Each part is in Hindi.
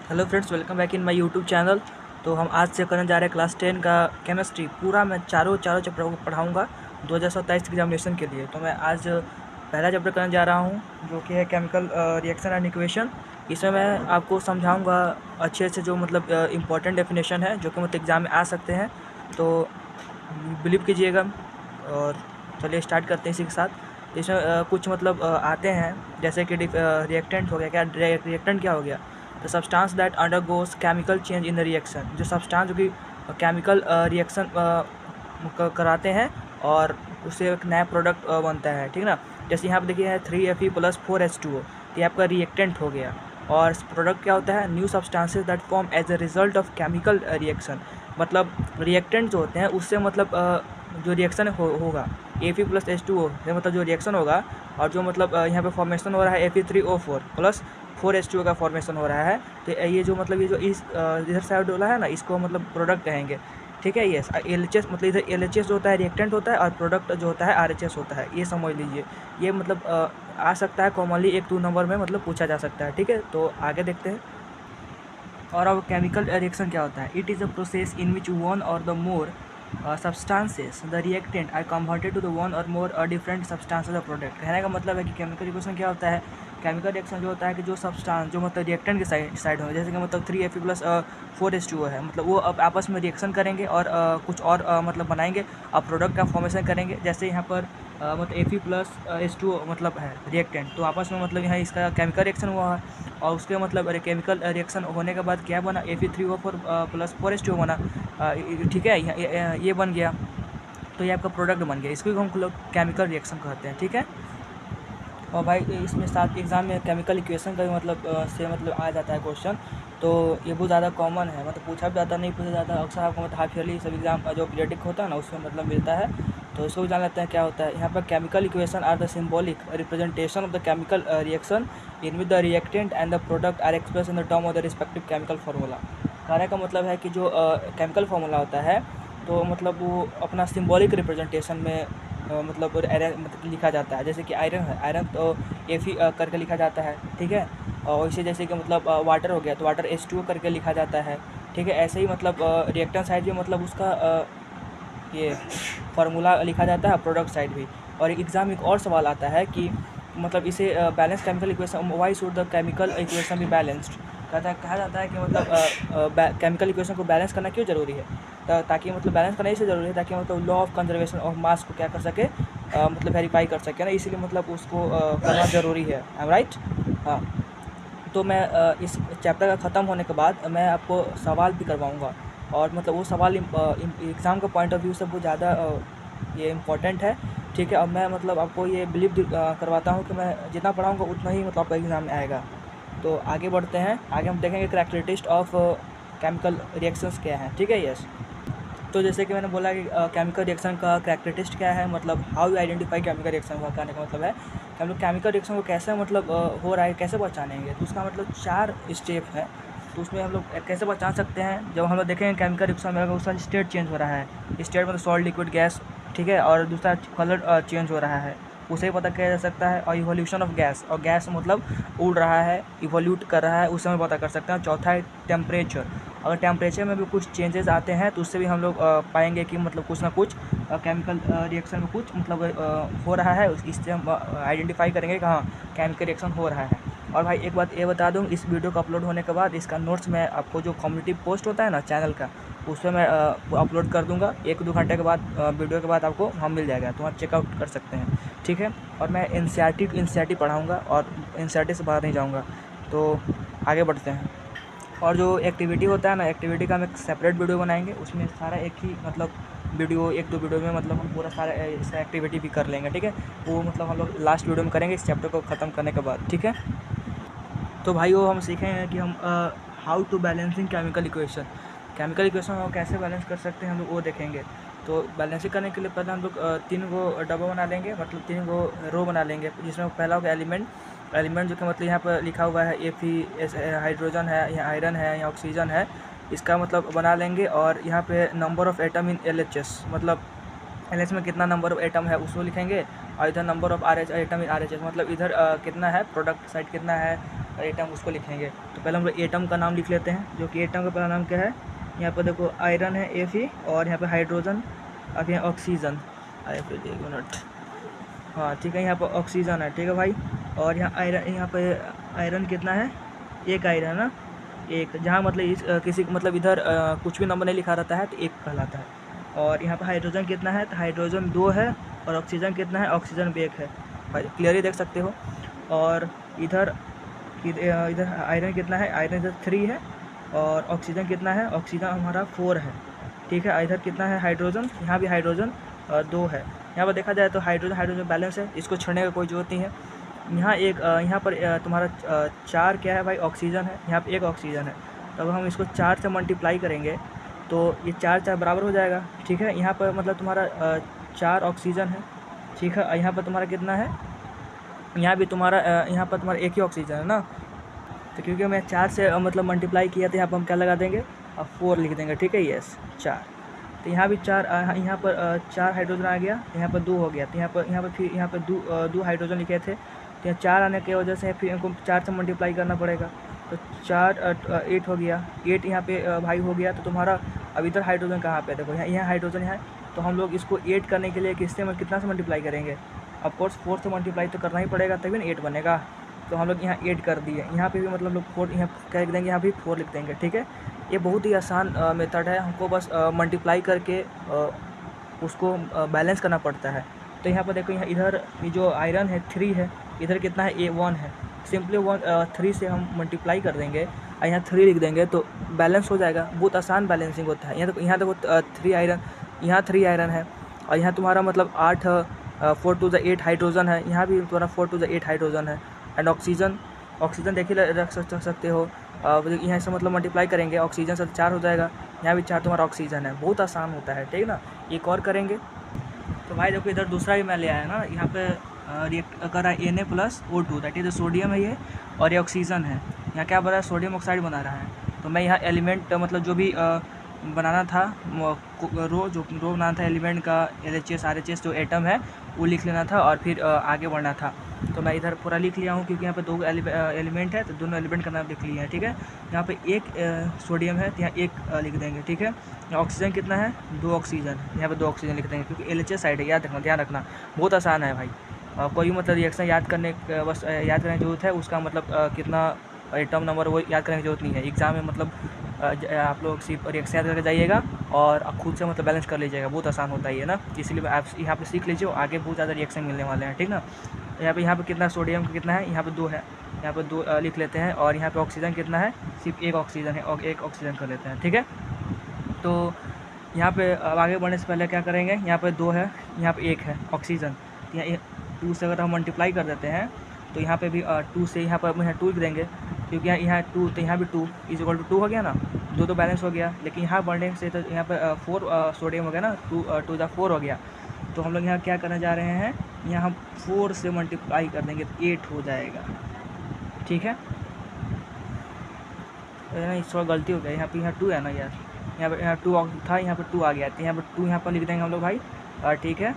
Hello friends, welcome back in my YouTube channel. तो हम आज से करने जा रहे हैं क्लास 10 का केमिस्ट्री। पूरा मैं चारों चैप्टर को पढ़ाऊँगा 2027 एग्जामिनेशन के लिए। तो मैं आज पहला चैप्टर करने जा रहा हूँ जो कि है केमिकल रिएक्शन एंड इक्वेशन। इसमें मैं आपको समझाऊँगा अच्छे से जो मतलब इम्पोर्टेंट डेफिनेशन है जो कि मतलब एग्ज़ाम में आ सकते हैं। तो बिलीव कीजिएगा। और चलिए स्टार्ट करते हैं इसी के साथ। इसमें कुछ मतलब आते हैं जैसे कि रिएक्टेंट हो गया। क्या रिएक्टेंट क्या हो गया? The substance that undergoes chemical change in the reaction. जो सब्सटेंस जो कि केमिकल रिएक्शन कराते हैं और उससे एक नया प्रोडक्ट बनता है, ठीक ना। जैसे यहाँ पे देखिए है 3Fe+4H2O, ये आपका रिएक्टेंट हो गया। और प्रोडक्ट क्या होता है? New substances that form as a result of chemical reaction. मतलब रिएक्टेंट जो होते हैं उससे मतलब जो रिएक्शन होगा Fe+H2O से मतलब जो रिएक्शन होगा, और जो मतलब यहाँ पे फॉर्मेशन हो रहा है Fe3O4 प्लस 4H2O का फॉर्मेशन हो रहा है। तो ये जो मतलब ये जो इस इधर साइड वाला है ना, इसको मतलब प्रोडक्ट कहेंगे, ठीक है। ये LHS मतलब इधर LHS जो होता है रिएक्टेंट होता है और प्रोडक्ट जो होता है RHS होता है, ये समझ लीजिए। ये मतलब आ सकता है कॉमनली 1-2 नंबर में मतलब पूछा जा सकता है, ठीक है। तो आगे देखते हैं। और अब केमिकल रिएक्शन क्या होता है? It is a process in which one or the more substances the reactant are converted to the one or more different substances of product। कहने का मतलब है कि केमिकल रिएक्शन क्या होता है? केमिकल रिएक्शन जो होता है कि जो सब्सटेंस जो मतलब रिएक्टेंट के साइड हो, जैसे कि मतलब 3Fe+4H2O है, मतलब वो अब आपस में रिएक्शन करेंगे और कुछ और मतलब बनाएंगे और प्रोडक्ट का फॉर्मेशन करेंगे। जैसे यहाँ पर मतलब Fe+H2O मतलब है रिएक्टेंट, तो आपस में मतलब यहाँ इसका केमिकल रिएक्शन हुआ है और उसके मतलब केमिकल रिएक्शन होने के बाद क्या बना? Fe3O4+4H2O बना, ठीक है। ये बन गया, तो ये आपका प्रोडक्ट बन गया। इसको हम लोग केमिकल रिएक्शन कहते हैं, ठीक है। और भाई इसमें साथ एग्ज़ाम में केमिकल इक्वेशन का भी मतलब से मतलब आ जाता है क्वेश्चन। तो ये बहुत ज़्यादा कॉमन है, मतलब पूछा भी जाता नहीं पूछा जाता, अक्सर आपको मतलब हाफ ईयरली सब एग्ज़ाम जो पीरियडिक होता है ना उसमें मतलब मिलता है। तो इसको भी जान लेते हैं क्या होता है। यहाँ पर chemical equation are the symbolic representation of the chemical reaction in with the reactant and the product are express in the term of the respective chemical formula. कहने का मतलब है कि जो केमिकल फार्मूला होता है तो मतलब वो अपना सिम्बॉलिक रिप्रेजेंटेशन में मतलब लिखा जाता है। जैसे कि आयरन है, आयरन तो Fe करके लिखा जाता है, ठीक है। और इसे जैसे कि मतलब वाटर हो गया तो वाटर H2O करके लिखा जाता है, ठीक है। ऐसे ही मतलब रिएक्टेंट साइड भी मतलब उसका ये फार्मूला लिखा जाता है, प्रोडक्ट साइड भी। और एग्ज़ाम एक और सवाल आता है कि मतलब इसे balance chemical equation, why should the chemical equation be balanced. कहा जाता है कि मतलब केमिकल इक्वेशन को बैलेंस करना क्यों ज़रूरी है? ताकि मतलब बैलेंस करना इसलिए ज़रूरी है ताकि मतलब law of conservation of mass को क्या कर सके, मतलब वेरीफाई कर सके ना, इसीलिए मतलब उसको करना ज़रूरी है। I am right? हाँ। तो मैं इस चैप्टर का ख़त्म होने के बाद मैं आपको सवाल भी करवाऊँगा, और मतलब वो सवाल एग्ज़ाम का पॉइंट ऑफ व्यू से बहुत ज़्यादा ये इम्पोर्टेंट है, ठीक है। अब मैं मतलब आपको ये बिलीव करवाता हूँ कि मैं जितना पढ़ाऊँगा उतना ही मतलब आपका एग्ज़ाम में आएगा। तो आगे बढ़ते हैं। आगे हम देखेंगे कैरेक्टरिस्टिक्स ऑफ केमिकल रिएक्शंस क्या हैं, ठीक है। यस। तो जैसे कि मैंने बोला कि केमिकल रिएक्शन का कैरेक्टरिस्टिक क्या है, मतलब how you identify chemical reaction का कहने का मतलब है कि हम लोग केमिकल रिएक्शन को कैसे मतलब हो रहा है कैसे पहचानेंगे। तो उसका मतलब 4 स्टेप है। तो उसमें हम लोग कैसे पहचान सकते हैं? जब हम लोग देखेंगे केमिकल रिएक्शन में अगर उसका स्टेट चेंज हो रहा है, स्टेट मतलब सॉल्ट, लिक्विड, गैस, ठीक है। और दूसरा कलर चेंज हो रहा है, उसे ही पता किया जा सकता है। और इवोल्यूशन ऑफ गैस, और गैस मतलब उड़ रहा है, इवोल्यूट कर रहा है, उससे हम पता कर सकते हैं। चौथा है टेम्परेचर, अगर टेम्परेचर में भी कुछ चेंजेस आते हैं तो उससे भी हम लोग पाएंगे कि मतलब कुछ ना कुछ केमिकल रिएक्शन में कुछ मतलब हो रहा है। इससे हम आइडेंटिफाई करेंगे कि हाँ केमिकल रिएक्शन हो रहा है। और भाई एक बात ये बता दूँ, इस वीडियो को अपलोड होने के बाद इसका नोट्स मैं आपको जो कम्युनिटी पोस्ट होता है ना चैनल का, उसमें मैं अपलोड कर दूंगा। 1-2 घंटे के बाद वीडियो के बाद आपको हम मिल जाएगा, तो आप चेकआउट कर सकते हैं, ठीक है। और मैं NCERT पढ़ाऊँगा और NCERT से बाहर नहीं जाऊँगा। तो आगे बढ़ते हैं। और जो एक्टिविटी होता है ना, एक्टिविटी का हम एक सेपरेट वीडियो बनाएंगे, उसमें सारा एक ही मतलब वीडियो 1-2 वीडियो में मतलब हम पूरा सारा इसका एक्टिविटी भी कर लेंगे, ठीक है। वो मतलब हम लोग लास्ट वीडियो में करेंगे इस चैप्टर को ख़त्म करने के बाद, ठीक है। तो भाई वो हम सीखेंगे कि हम how to balancing chemical equation, chemical equation को कैसे बैलेंस कर सकते हैं हम लोग वो देखेंगे। तो बैलेंसिंग करने के लिए पहले हम लोग 3 गो डब्बा बना लेंगे, मतलब 3 गो रो बना लेंगे, जिसमें पहला होगा एलिमेंट जो कि मतलब यहाँ पर लिखा हुआ है Fe, हाइड्रोजन है, यहाँ आयरन है, यहाँ ऑक्सीजन है, इसका मतलब बना लेंगे। और यहाँ पे number of atom in LHS, मतलब LHS में कितना नंबर ऑफ एटम है उसको लिखेंगे। और इधर number of RH atom in RHS, मतलब इधर कितना है प्रोडक्ट साइड कितना है, एटम उसको लिखेंगे। तो पहले हम लोग एटम का नाम लिख लेते हैं, जो कि एटम का पहला नाम क्या है। यहाँ पर देखो आयरन है Fe, और यहाँ पे हाइड्रोजन, अब यहाँ ऑक्सीजन। एक मिनट, हाँ ठीक है, यहाँ पर ऑक्सीजन है, ठीक है भाई। और यहाँ आयरन, यहाँ पे आयरन कितना है, एक आयरन है ना, एक, जहाँ मतलब इस किसी मतलब इधर कुछ भी नंबर नहीं लिखा रहता है तो एक कहलाता है। और यहाँ पर हाइड्रोजन कितना है, तो हाइड्रोजन 2 है, और ऑक्सीजन कितना है, ऑक्सीजन भी 1 है भाई, क्लियरली देख सकते हो। और इधर इधर आयरन कितना है, आयरन इधर 3 है, और ऑक्सीजन कितना है, ऑक्सीजन हमारा 4 है, ठीक है। इधर कितना है हाइड्रोजन, यहाँ भी हाइड्रोजन 2 है। यहाँ पर देखा जाए तो हाइड्रोजन हाइड्रोजन बैलेंस है, इसको छोड़ने का कोई ज़रूरत नहीं है। यहाँ एक यहाँ पर तुम्हारा 4 क्या है भाई, ऑक्सीजन है, यहाँ पर 1 ऑक्सीजन है। तो अब हम इसको 4 से मल्टीप्लाई करेंगे तो ये 4 बराबर हो जाएगा, ठीक है। यहाँ पर मतलब तुम्हारा 4 ऑक्सीजन है, ठीक है। यहाँ पर तुम्हारा कितना है, यहाँ भी तुम्हारा यहाँ पर तुम्हारा 1 ही ऑक्सीजन है ना। तो क्योंकि मैं 4 से मतलब मल्टीप्लाई किया तो यहाँ पर हम क्या लगा देंगे, अब 4 लिख देंगे, ठीक है, यस 4। तो यहाँ भी 4, यहाँ पर 4 हाइड्रोजन आ गया, यहाँ पर 2 हो गया। तो यहाँ पर फिर यहाँ पर 2 हाइड्रोजन लिखे थे, तो यहाँ 4 आने की वजह से फिर हमको 4 से मल्टीप्लाई करना पड़ेगा। तो 4 8 हो गया, 8 यहाँ पे भाई हो गया। तो तुम्हारा अब इधर हाइड्रोजन कहाँ पे, देखो यहाँ हाइड्रोजन है। तो हम लोग इसको 8 करने के लिए कितना से मल्टीप्लाई करेंगे, ऑफकोर्स 4 से मल्टीप्लाई तो करना ही पड़ेगा, तभी ना 8 बनेगा। तो हम लोग यहाँ 8 कर दिए, यहाँ पे भी मतलब लोग 4 यहाँ क्या लिख देंगे, यहाँ भी 4 लिख देंगे, ठीक है। ये बहुत ही आसान मेथड है, हमको बस मल्टीप्लाई करके उसको बैलेंस करना पड़ता है। तो यहाँ पर देखो, यहाँ इधर ये जो आयरन है 3 है, इधर कितना है, A1 है। सिंपली 3 से हम मल्टीप्लाई कर देंगे और यहाँ 3 लिख देंगे तो बैलेंस हो जाएगा। बहुत आसान बैलेंसिंग होता है। यहाँ देखो 3 आयरन, यहाँ 3 आयरन है, और यहाँ तुम्हारा मतलब 8 4 to the 8 हाइड्रोजन है, यहाँ भी तुम्हारा 4 to the 8 हाइड्रोजन है। एंड ऑक्सीजन देखिए रख सकते हो, यहाँ से मतलब मल्टीप्लाई करेंगे ऑक्सीजन से 4 हो जाएगा, यहाँ भी 4 तुम्हारा ऑक्सीजन है। बहुत आसान होता है, ठीक है ना। एक और करेंगे तो भाई देखो, इधर दूसरा भी मैं ले आया ना, यहाँ पे रिएक्ट कर रहा है Na+O2, दैट इज सोडियम है ये, और ये ऑक्सीजन है। यहाँ क्या बना रहा है, सोडियम ऑक्साइड बना रहा है। तो मैं यहाँ एलिमेंट मतलब जो भी बनाना था, रो बनाना था एलिमेंट का, LHS RHS जो एटम है वो लिख लेना था, और फिर आगे बढ़ना था। तो मैं इधर पूरा लिख लिया हूँ, क्योंकि यहाँ पे 2 एलिमेंट है तो दोनों एलिमेंट का नाम लिख लिया है, ठीक है। यहाँ पे 1 सोडियम है तो यहाँ 1 लिख देंगे, ठीक है। यहाँ ऑक्सीजन कितना है, 2 ऑक्सीजन, यहाँ पे 2 ऑक्सीजन लिख देंगे, क्योंकि LHS साइड है, ध्यान रखना, बहुत आसान है भाई। कोई मतलब रिएक्शन याद करने बस याद करने की जरूरत है, उसका मतलब कितना एटम नंबर वो याद करने की जरूरत नहीं है। एग्जाम में मतलब आप लोग सिर्फ रिएक्शन याद करके जाइएगा और खुद से मतलब बैलेंस कर लीजिएगा, बहुत आसान होता है ये ना। इसलिए आप यहाँ पे सीख लीजिए, आगे बहुत ज़्यादा रिएक्शन मिलने वाले हैं, ठीक ना। यहाँ पे कितना सोडियम कितना है, यहाँ पे 2 है, यहाँ पे 2 लिख लेते हैं। और यहाँ पे ऑक्सीजन कितना है, सिर्फ 1 ऑक्सीजन है, और 1 ऑक्सीजन कर लेते हैं, ठीक है। तो यहाँ पे अब आगे बढ़ने से पहले क्या करेंगे, यहाँ पे 2 है, यहाँ पे 1 है ऑक्सीजन, यहाँ 2 से अगर हम मल्टीप्लाई कर देते हैं तो यहाँ पे भी 2 से यहाँ पर 2 लिख देंगे, क्योंकि यहाँ 2 तो यहाँ भी 2 = 2 हो गया ना, 2 तो बैलेंस हो गया। लेकिन यहाँ बढ़ने से तो यहाँ पे 4 सोडियम हो गया ना, 2 × 4 हो गया। तो हम लोग यहाँ क्या करने जा रहे हैं, यहाँ हम 4 से मल्टीप्लाई कर देंगे तो 8 हो जाएगा, ठीक है। नहीं थोड़ा गलती हो गया, यहाँ 2 है ना यार, यहाँ 2 था, यहाँ पर 2 आ गया, तो यहाँ पर 2 यहाँ पर लिख देंगे हम लोग भाई, ठीक है।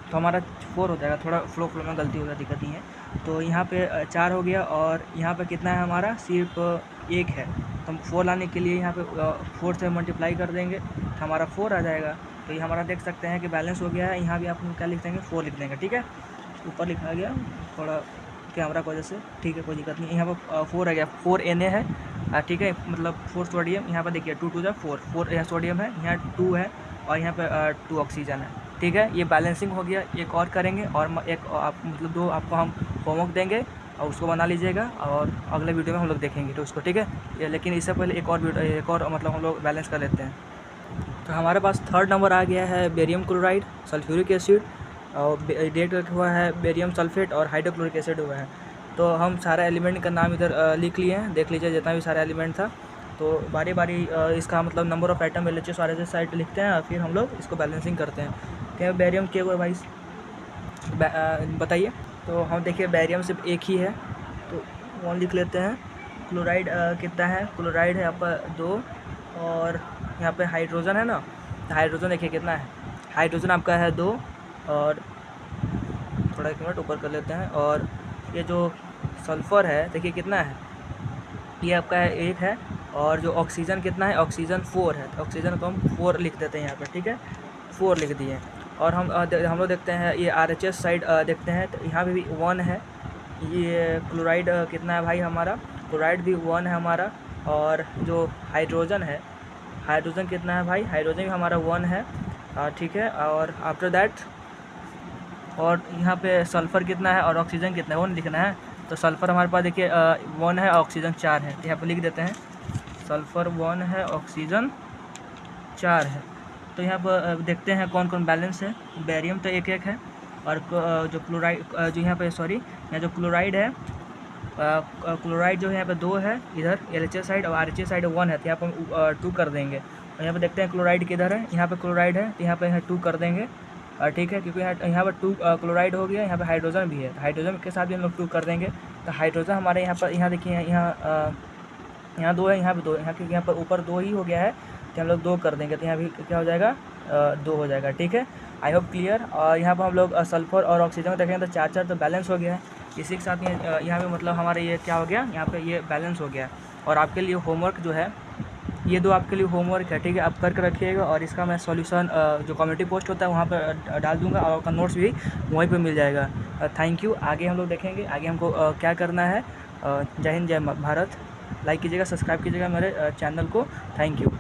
तो हमारा 4 हो जाएगा, थोड़ा फ्लो में गलती हो गया, दिक्कत नहीं है। तो यहाँ पे 4 हो गया, और यहाँ पे कितना है हमारा, सिर्फ 1 है। तो हम 4 लाने के लिए यहाँ पे 4 से मल्टीप्लाई कर देंगे तो हमारा 4 आ जाएगा। तो ये हमारा देख सकते हैं कि बैलेंस हो गया है। यहाँ भी आप क्या लिख देंगे, 4 लिख देंगे, ठीक है। ऊपर लिखा गया थोड़ा कैमरा की वजह से, ठीक है, कोई दिक्कत नहीं। यहाँ पर 4 आ गया, 4 Na है, ठीक है, मतलब 4 सोडियम। यहाँ पर देखिए 2 × 4, 4 यहाँ सोडियम है, यहाँ 2 है, और यहाँ पे 2 ऑक्सीजन है, ठीक है। ये बैलेंसिंग हो गया। एक और करेंगे, और एक आप मतलब 2 आपको हम होमवर्क देंगे और उसको बना लीजिएगा, और अगले वीडियो में हम लोग देखेंगे तो उसको, ठीक है। लेकिन इससे पहले एक और मतलब हम लोग बैलेंस कर लेते हैं। तो हमारे पास 3rd नंबर आ गया है बेरियम क्लोराइड, सल्फ्यूरिक एसिड, और डेट रखा हुआ है बेरियम सल्फेट, और हाइड्रोक्लोरिक एसिड हुआ है। तो हम सारा एलिमेंट का नाम इधर लिख लिए हैं, देख लीजिए जितना भी सारा एलिमेंट था। तो बारी बारी इसका मतलब number of atom LHS RHS side लिखते हैं, और फिर हम लोग इसको बैलेंसिंग करते हैं। क्या बेरियम क्या हुआ भाई, बताइए। तो हम देखिए बेरियम सिर्फ 1 ही है, तो 1 लिख लेते हैं। क्लोराइड कितना है, क्लोराइड है आपका 2, और यहाँ पे हाइड्रोजन है ना, हाइड्रोजन देखिए कितना है, हाइड्रोजन आपका है 2, और थोड़ा 1 मिनट ऊपर कर लेते हैं। और ये जो सल्फ़र है देखिए कितना है, ये आपका है 1 है, और जो ऑक्सीजन कितना है, ऑक्सीजन 4 है, तो ऑक्सीजन को हम 4 लिख देते हैं यहाँ पर, ठीक है, 4 लिख दिए। और हम लोग देखते हैं ये RHS साइड देखते हैं, तो यहाँ पे भी 1 है। ये क्लोराइड कितना है भाई हमारा, क्लोराइड भी 1 है हमारा। और जो हाइड्रोजन है, हाइड्रोजन कितना है भाई, हाइड्रोजन भी हमारा 1 है, ठीक है। और आफ्टर दैट, और यहाँ पे सल्फ़र कितना है और ऑक्सीजन कितना है वो नहीं लिखना है, तो सल्फ़र हमारे पास देखिए 1 है, ऑक्सीजन 4 है, तो यहाँ पे लिख देते हैं सल्फ़र 1 है, ऑक्सीजन 4 है। तो यहाँ पर देखते हैं कौन कौन बैलेंस है। बेरियम तो 1-1 है, और जो क्लोराइड जो यहाँ पे सॉरी यहाँ जो क्लोराइड है, क्लोराइड जो है यहाँ पे 2 है इधर LHS साइड, और RHS साइड 1 है, तो यहाँ पर हम 2 कर देंगे। और यहाँ पे देखते हैं क्लोराइड किधर है, यहाँ पे क्लोराइड है, तो यहाँ पे 2 कर देंगे, ठीक है, क्योंकि यहाँ पर 2 क्लोराइड हो गया, यहाँ पे हाइड्रोजन भी है, तो हाइड्रोजन के साथ भी हम लोग 2 कर देंगे। तो हाइड्रोजन हमारे यहाँ पर, यहाँ देखिए यहाँ 2 है, यहाँ पे 2, यहाँ पर ऊपर 2 ही हो गया है, तो हम लोग 2 कर देंगे, तो यहाँ भी क्या हो जाएगा, 2 हो जाएगा, ठीक है। I hope clear. और यहाँ पर हम लोग सल्फ़र और ऑक्सीजन देखेंगे तो 4-4 तो बैलेंस हो गया है। इसी के साथ यहाँ पे मतलब हमारे ये क्या हो गया, यहाँ पे ये बैलेंस हो गया। और आपके लिए होमवर्क जो है, ये 2 आपके लिए होमवर्क है, ठीक है, आप करके रखिएगा। और इसका मैं सॉल्यूशन जो कम्युनिटी पोस्ट होता है वहाँ पर डाल दूँगा, और आपका नोट्स भी वहीं पर मिल जाएगा। Thank you. आगे हम लोग देखेंगे आगे हमको क्या करना है। जय हिंद, जय भारत। लाइक कीजिएगा, सब्सक्राइब कीजिएगा मेरे चैनल को। Thank you.